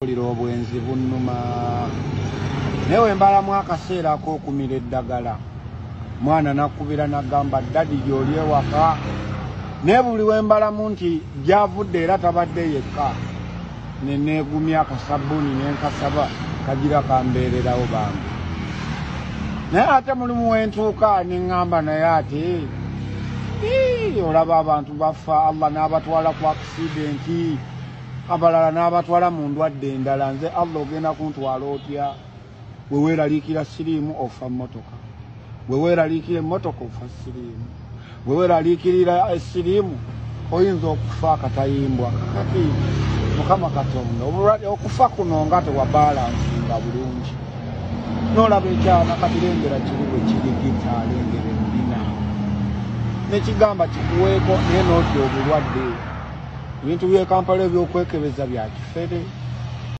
Obwenzi bunnuma newe mbalamu akaseera ak'okumira eddagala mwana nakubira nagamba dadi gy'oli ewaka naye buli wembalamu nti gy'avudde era tabadde yekka neneegumya akasabbuuni nenkasaba kagira kambeererawo bange naye ate mulimu wentuuka neŋŋamba naye ate olaba abantu bafa Allah n'abatwala ku akisidenti abalala n'abatwala mu ndwadde endala nze Allah ogenda kuntwala otya we weeraliikira siriimu ofa mmotoka we weeraliikira emmotoka ofa siriimu we weeraliikirira esiriimu oyinza okufa akatayimbwa kakati Mukama Katonda obulwadde okufa kuno nga tewabalansinga bulungi n'olaba ekyana katirengera kiri bwe kirigita alengera ennina nekigamba kikuweeko naye n'otya obulwadde ebintu by'e Kampala ebyokwekebeza bya kifere